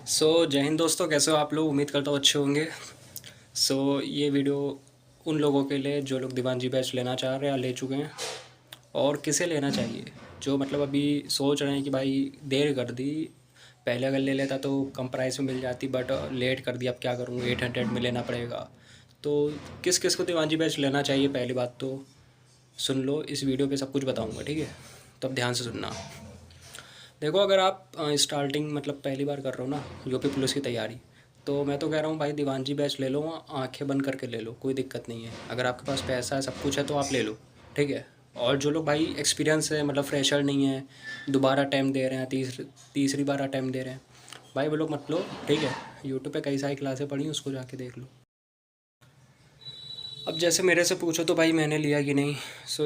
जय हिंद दोस्तों, कैसे हो आप लोग। उम्मीद करता हूँ अच्छे होंगे। ये वीडियो उन लोगों के लिए जो लोग दीवान जी बैच लेना चाह रहे हैं या ले चुके हैं, और किसे लेना चाहिए जो मतलब अभी सोच रहे हैं कि भाई देर कर दी, पहले अगर ले लेता तो कम प्राइस में मिल जाती, बट लेट कर दी, अब क्या करूँ, 800 में लेना पड़ेगा। तो किस किस को दीवान जी बैच लेना चाहिए, पहली बात तो सुन लो, इस वीडियो पे सब कुछ बताऊँगा, ठीक है। तो अब ध्यान से सुनना। देखो, अगर आप स्टार्टिंग मतलब पहली बार कर रहे हो ना यूपी पुलिस की तैयारी, तो मैं तो कह रहा हूँ भाई दीवानजी बैच ले लो, आंखें बंद करके ले लो, कोई दिक्कत नहीं है। अगर आपके पास पैसा है, सब कुछ है, तो आप ले लो, ठीक है। और जो लोग भाई एक्सपीरियंस है, मतलब फ्रेशर नहीं है, दोबारा अटैम्प्ट दे रहे हैं, तीसरी बार अटैम्प्ट दे रहे हैं, भाई वो लोग मत लो, ठीक है। यूट्यूब पे कई सारी क्लासें पढ़ी, उसको जाके देख लो। अब जैसे मेरे से पूछो तो भाई मैंने लिया कि नहीं,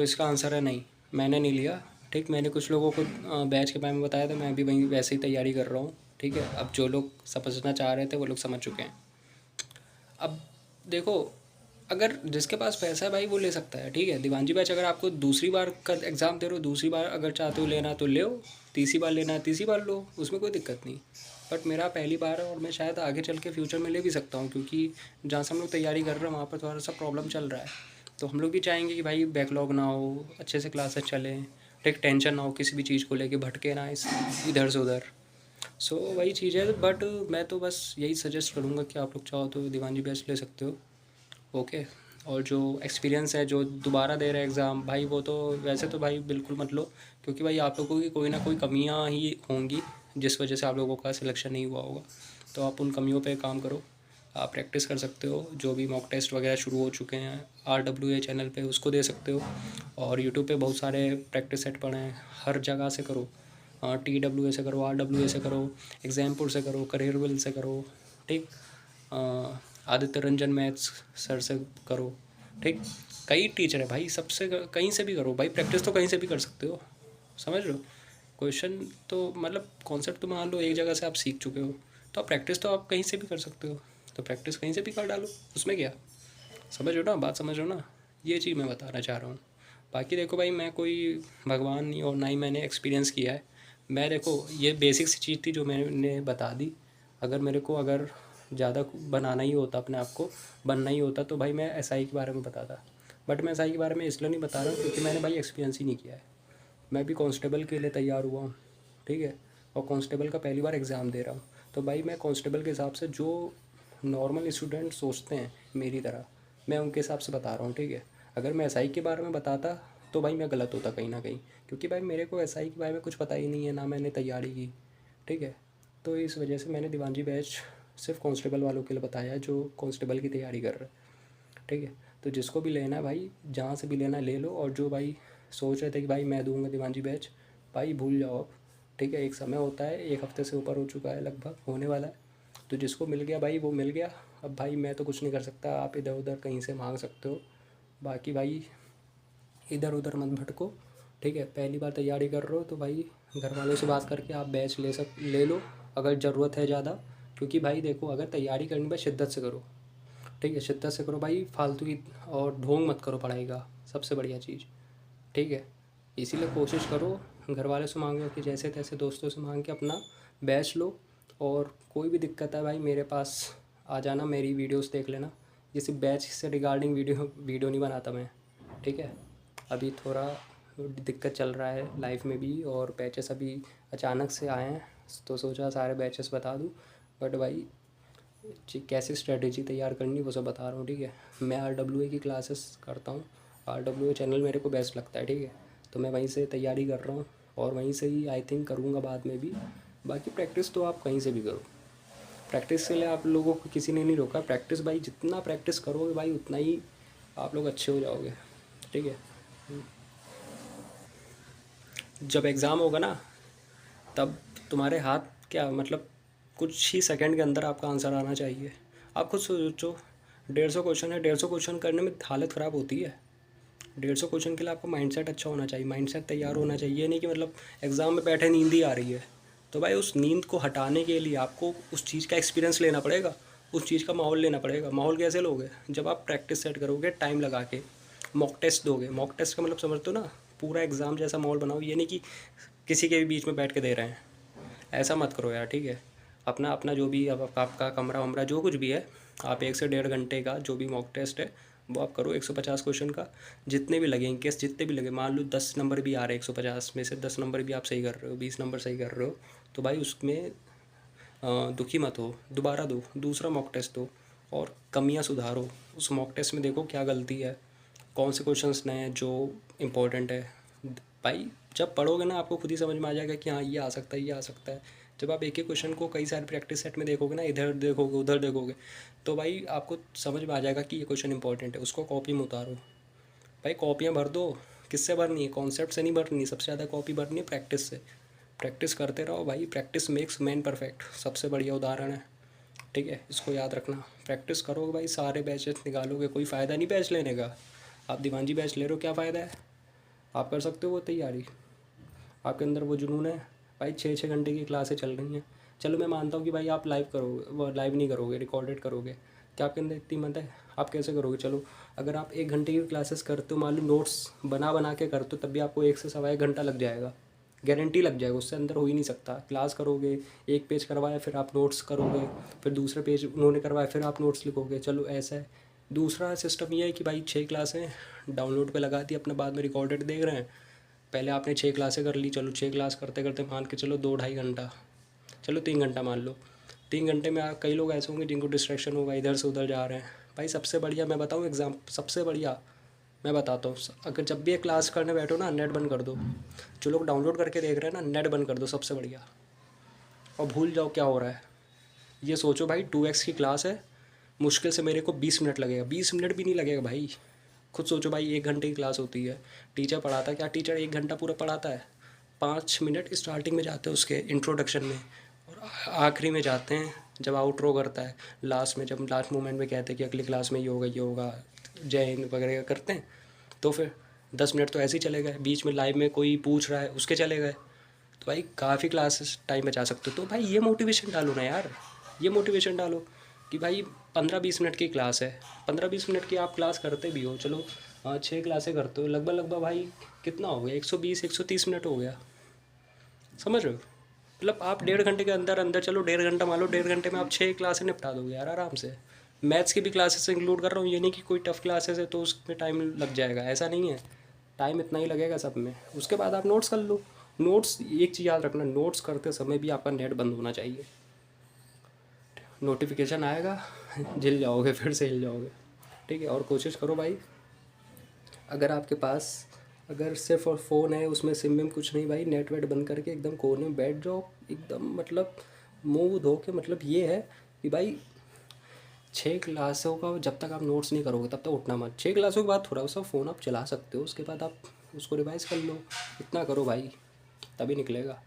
इसका आंसर है नहीं, मैंने नहीं लिया। ठीक, मैंने कुछ लोगों को बैच के बारे में बताया, तो मैं भी वहीं वैसे ही तैयारी कर रहा हूँ, ठीक है। अब जो लोग समझना चाह रहे थे वो लोग समझ चुके हैं। अब देखो, अगर जिसके पास पैसा है भाई वो ले सकता है, ठीक है। दीवानजी बैच अगर आपको दूसरी बार का एग्ज़ाम दे रहे हो, दूसरी बार अगर चाहते हो लेना तो ले, तीसरी बार लेना है तीसरी बार लो, उसमें कोई दिक्कत नहीं। बट मेरा पहली बार है, और मैं शायद आगे चल के फ्यूचर में ले भी सकता हूँ, क्योंकि जहाँ से हम लोग तैयारी कर रहे हैं वहाँ पर थोड़ा सा प्रॉब्लम चल रहा है। तो हम लोग भी चाहेंगे कि भाई बैकलॉग ना हो, अच्छे से क्लासेस चलें, ठीक, टेंशन ना हो किसी भी चीज़ को लेके, भटके ना इस इधर से उधर। वही चीज़ है, बट मैं तो बस यही सजेस्ट करूँगा कि आप लोग चाहो तो दीवानजी बैच ले सकते हो, ओके। और जो एक्सपीरियंस है, जो दोबारा दे रहे हैं एग्ज़ाम, भाई वो तो वैसे तो भाई बिल्कुल मत लो, क्योंकि भाई आप लोगों की कोई ना कोई कमियां ही होंगी जिस वजह से आप लोगों का सिलेक्शन नहीं हुआ होगा। तो आप उन कमियों पे काम करो, आप प्रैक्टिस कर सकते हो, जो भी मॉक टेस्ट वगैरह शुरू हो चुके हैं RWA चैनल पे, उसको दे सकते हो। और यूट्यूब पे बहुत सारे प्रैक्टिस सेट पड़े हैं, हर जगह से करो। TWA से करो, RWA से करो, एग्जामपुर से करो, करियर विल से करो, ठीक। आदित्य रंजन मैथ्स सर से करो, ठीक। कई टीचर है भाई, सबसे कहीं से भी करो भाई, प्रैक्टिस तो कहीं से भी कर सकते हो, समझ लो। क्वेश्चन तो मतलब कॉन्सेप्ट तो मान लो एक जगह से आप सीख चुके हो, तो आप प्रैक्टिस तो आप कहीं से भी कर सकते हो, तो प्रैक्टिस कहीं से भी कर डालो, उसमें क्या। समझ लो ना, बात समझ लो ना, ये चीज़ मैं बताना चाह रहा हूँ। बाकी देखो भाई, मैं कोई भगवान नहीं, और ना ही मैंने एक्सपीरियंस किया है। मैं देखो, ये बेसिक सी चीज़ थी जो मैंने बता दी। अगर मेरे को अगर ज़्यादा बनाना ही होता, अपने आप को बनना ही होता, तो भाई मैं SI के बारे में बताता। बट मैं SI के बारे में इसलिए नहीं बता रहा हूँ क्योंकि मैंने भाई एक्सपीरियंस ही नहीं किया है। मैं भी कांस्टेबल के लिए तैयार हुआ हूँ, ठीक है। और कांस्टेबल का पहली बार एग्ज़ाम दे रहा हूँ। तो भाई मैं कांस्टेबल के हिसाब से जो नॉर्मल स्टूडेंट सोचते हैं मेरी तरह, मैं उनके हिसाब से बता रहा हूँ, ठीक है। अगर मैं SI के बारे में बताता तो भाई मैं गलत होता कहीं ना कहीं, क्योंकि भाई मेरे को SI के बारे में कुछ पता ही नहीं है, ना मैंने तैयारी की, ठीक है। तो इस वजह से मैंने दीवानजी बैच सिर्फ कांस्टेबल वालों के लिए बताया जो कांस्टेबल की तैयारी कर रहे हैं, ठीक है। तो जिसको भी लेना है भाई, जहाँ से भी लेना है ले लो। और जो भाई सोच रहे थे कि भाई मैं दूंगा दीवानजी बैच, भाई भूल जाओ अब, ठीक है। एक समय होता है, 1 हफ्ते से ऊपर हो चुका है, लगभग होने वाला है। तो जिसको मिल गया भाई वो मिल गया। अब भाई मैं तो कुछ नहीं कर सकता, आप इधर उधर कहीं से मांग सकते हो। बाकी भाई इधर उधर मत भटको, ठीक है। पहली बार तैयारी कर रहे हो तो भाई घर वालों से बात करके आप बैच ले लो, अगर ज़रूरत है ज़्यादा। क्योंकि भाई देखो, अगर तैयारी करनी भाई शिद्दत से करो, ठीक है, शिद्दत से करो भाई, फालतू की और ढोंग मत करो पढ़ाई का, सबसे बढ़िया चीज़, ठीक है। इसीलिए कोशिश करो, घर वालों से मांगो कि जैसे तैसे दोस्तों से मांग के अपना बैच लो। और कोई भी दिक्कत है भाई मेरे पास आ जाना, मेरी वीडियोस देख लेना। ये सिर्फ बैच से रिगार्डिंग वीडियो वीडियो नहीं बनाता मैं, ठीक है। अभी थोड़ा दिक्कत चल रहा है लाइफ में भी, और बैचेस अभी अचानक से आए हैं, तो सोचा सारे बैचेस बता दूँ। बट भाई कैसे स्ट्रेटेजी तैयार करनी वो सब बता रहा हूँ, ठीक है। मैं RWA की क्लासेस करता हूँ, RWA चैनल मेरे को बेस्ट लगता है, ठीक है। तो मैं वहीं से तैयारी कर रहा हूँ, और वहीं से ही आई थिंक करूँगा बाद में भी। बाकी प्रैक्टिस तो आप कहीं से भी करो, प्रैक्टिस के लिए आप लोगों को किसी ने नहीं रोका। प्रैक्टिस भाई जितना प्रैक्टिस करोगे भाई उतना ही आप लोग अच्छे हो जाओगे, ठीक है। जब एग्ज़ाम होगा ना, तब तुम्हारे हाथ क्या मतलब, कुछ ही सेकंड के अंदर आपका आंसर आना चाहिए। आप खुद सोचो, 150 क्वेश्चन है, 150 क्वेश्चन करने में हालत ख़राब होती है। 150 क्वेश्चन के लिए आपका माइंडसेट अच्छा होना चाहिए, माइंडसेट तैयार होना चाहिए। ये नहीं कि मतलब एग्ज़ाम में बैठे नींद ही आ रही है। तो भाई उस नींद को हटाने के लिए आपको उस चीज़ का एक्सपीरियंस लेना पड़ेगा, उस चीज़ का माहौल लेना पड़ेगा। माहौल कैसे लोगे, जब आप प्रैक्टिस सेट करोगे, टाइम लगा के मॉक टेस्ट दोगे। मॉक टेस्ट का मतलब समझते हो ना, पूरा एग्ज़ाम जैसा माहौल बनाओ। ये नहीं कि किसी के भी बीच में बैठ के दे रहे हैं, ऐसा मत करो यार, ठीक है। अपना अपना जो भी आपका कमरा वमरा जो कुछ भी है, आप 1 से 1.5 घंटे का जो भी मॉक टेस्ट है वो आप करो 150 क्वेश्चन का। जितने भी लगे इनकेस जितने भी लगे, मान लो 10 नंबर भी आ रहे हैं 150 में से, 10 नंबर भी आप सही कर रहे हो, 20 नंबर सही कर रहे हो, तो भाई उसमें दुखी मत हो, दोबारा दो, दूसरा मॉक टेस्ट दो और कमियां सुधारो। उस मॉक टेस्ट में देखो क्या गलती है, कौन से क्वेश्चंस नए हैं जो इम्पोर्टेंट है। भाई जब पढ़ोगे ना आपको खुद ही समझ में आ जाएगा कि हाँ ये आ सकता है, ये आ सकता है। जब आप एक ही क्वेश्चन को कई सारे प्रैक्टिस सेट में देखोगे ना, इधर देखोगे उधर देखोगे, तो भाई आपको समझ में आ जाएगा कि ये क्वेश्चन इंपॉर्टेंट है, उसको कॉपी में उतारो। भाई कॉपियाँ भर दो, किससे भरनी है, कॉन्सेप्ट से नहीं भरनी, सबसे ज़्यादा कॉपी भरनी है प्रैक्टिस से। प्रैक्टिस करते रहो भाई, प्रैक्टिस मेक्स मैन परफेक्ट, सबसे बढ़िया उदाहरण है। ठीक है, इसको याद रखना। प्रैक्टिस करोगे भाई, सारे बैचेस निकालोगे, कोई फ़ायदा नहीं बैच लेने का। आप दीवानजी बैच ले रहे हो, क्या फ़ायदा है, आप कर सकते हो वो तैयारी, आपके अंदर वो जुनून है। भाई 6-6 घंटे की क्लासें चल रही हैं, चलो मैं मानता हूँ कि भाई आप लाइव करोगे, वो लाइव नहीं करोगे, रिकॉर्डेड करोगे, क्या आपके अंदर इतनी हिम्मत है, आप कैसे करोगे। चलो अगर आप 1 घंटे की क्लासेस करते हो, मान लो नोट्स बना बना के करते हो, तब भी आपको 1 से 1.25 घंटा लग जाएगा, गारंटी लग जाएगा, उससे अंदर हो ही नहीं सकता। क्लास करोगे, एक पेज करवाया फिर आप नोट्स करोगे, फिर दूसरे पेज उन्होंने करवाया फिर आप नोट्स लिखोगे, चलो ऐसा है। दूसरा सिस्टम ये है कि भाई 6 क्लासें डाउनलोड पे लगा दी, अपने बाद में रिकॉर्डेड देख रहे हैं। पहले आपने 6 क्लासें कर ली, चलो 6 क्लास करते करते मान के चलो 2-2.5 घंटा, चलो 3 घंटा मान लो। 3 घंटे में कई लोग ऐसे होंगे जिनको डिस्ट्रैक्शन होगा, इधर से उधर जा रहे हैं। भाई सबसे बढ़िया मैं बताऊँ एग्ज़ाम, सबसे बढ़िया मैं बताता हूँ, अगर जब भी एक क्लास करने बैठो ना, नेट बंद कर दो। जो लोग डाउनलोड करके देख रहे हैं ना, नेट बंद कर दो, सबसे बढ़िया। और भूल जाओ क्या हो रहा है। ये सोचो भाई 2x की क्लास है, मुश्किल से मेरे को 20 मिनट लगेगा, 20 मिनट भी नहीं लगेगा भाई। खुद सोचो भाई, 1 घंटे की क्लास होती है, टीचर पढ़ाता है क्या, टीचर 1 घंटा पूरा पढ़ाता है। 5 मिनट स्टार्टिंग में जाते हैं उसके इंट्रोडक्शन में, और आखिरी में जाते हैं जब आउटरो करता है, लास्ट में जब लास्ट मोमेंट में कहते हैं कि अगली क्लास में ये होगा ये होगा, जय हिंद वगैरह करते हैं। तो फिर 10 मिनट तो ऐसे ही चले गए, बीच में लाइव में कोई पूछ रहा है उसके चले गए, तो भाई काफ़ी क्लासेस टाइम बचा सकते हो। तो भाई ये मोटिवेशन डालो ना यार, ये मोटिवेशन डालो कि भाई 15-20 मिनट की क्लास है, 15-20 मिनट की आप क्लास करते भी हो, चलो 6 क्लासें करते हो, लगभग लगभग भाई कितना हो गया, 120-130 मिनट हो गया, समझ रहे हो। मतलब आप 1.5 घंटे के अंदर अंदर, चलो 1.5 घंटा मान लो, 1.5 घंटे में आप 6 क्लासें निपटा दोगे यार आराम से। मैथ्स की भी क्लासेस इंक्लूड कर रहा हूँ, ये नहीं कि कोई टफ़ क्लासेस है तो उसमें टाइम लग जाएगा, ऐसा नहीं है। टाइम इतना ही लगेगा सब में, उसके बाद आप नोट्स कर लो। नोट्स एक चीज़ याद रखना, नोट्स करते समय भी आपका नेट बंद होना चाहिए। नोटिफिकेशन आएगा झिल जाओगे, फिर से हिल जाओगे। ठीक है, और कोशिश करो भाई, अगर आपके पास अगर सिर्फ और फ़ोन है, उसमें सिम में कुछ नहीं भाई, नेट वेट बंद करके एकदम कोने में बैठ जाओ, एकदम मतलब मुंह धो के। मतलब ये है कि भाई 6 क्लासों का जब तक आप नोट्स नहीं करोगे तब तक उठना मत। 6 क्लासों के बाद थोड़ा सा फ़ोन आप चला सकते हो, उसके बाद आप उसको रिवाइज़ कर लो, इतना करो भाई, तभी निकलेगा।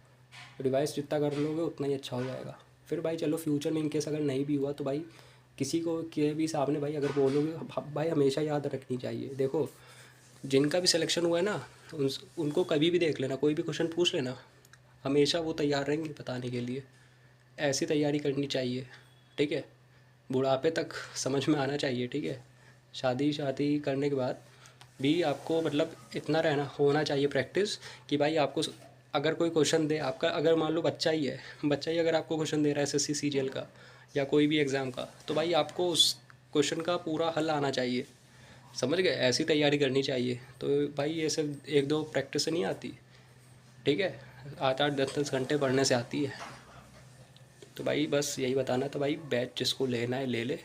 रिवाइज़ जितना कर लोगे उतना ही अच्छा हो जाएगा। फिर भाई चलो फ्यूचर में इनकेस अगर नहीं भी हुआ तो भाई किसी को के भी सामने भाई अगर बोलोगे, भाई हमेशा याद रखनी चाहिए। देखो जिनका भी सिलेक्शन हुआ है ना, उनको कभी भी देख लेना, कोई भी क्वेश्चन पूछ लेना, हमेशा वो तैयार रहेंगे बताने के लिए। ऐसी तैयारी करनी चाहिए, ठीक है, बुढ़ापे तक समझ में आना चाहिए। ठीक है, शादी शादी करने के बाद भी आपको मतलब इतना रहना होना चाहिए प्रैक्टिस कि भाई आपको अगर कोई क्वेश्चन दे आपका, अगर मान लो बच्चा ही अगर आपको क्वेश्चन दे रहा है एसएससी सीजीएल का या कोई भी एग्ज़ाम का, तो भाई आपको उस क्वेश्चन का पूरा हल आना चाहिए, समझ गए, ऐसी तैयारी करनी चाहिए। तो भाई ये सिर्फ 1-2 प्रैक्टिस से नहीं आती, ठीक है, 8-8 10-10 घंटे पढ़ने से आती है। तो भाई बस यही बताना था भाई, बैच जिसको लेना है ले ले,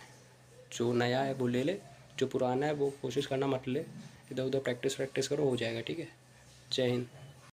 जो नया है वो ले ले, जो पुराना है वो कोशिश करना मत ले, इधर उधर प्रैक्टिस प्रैक्टिस करो, हो जाएगा। ठीक है, जय हिंद।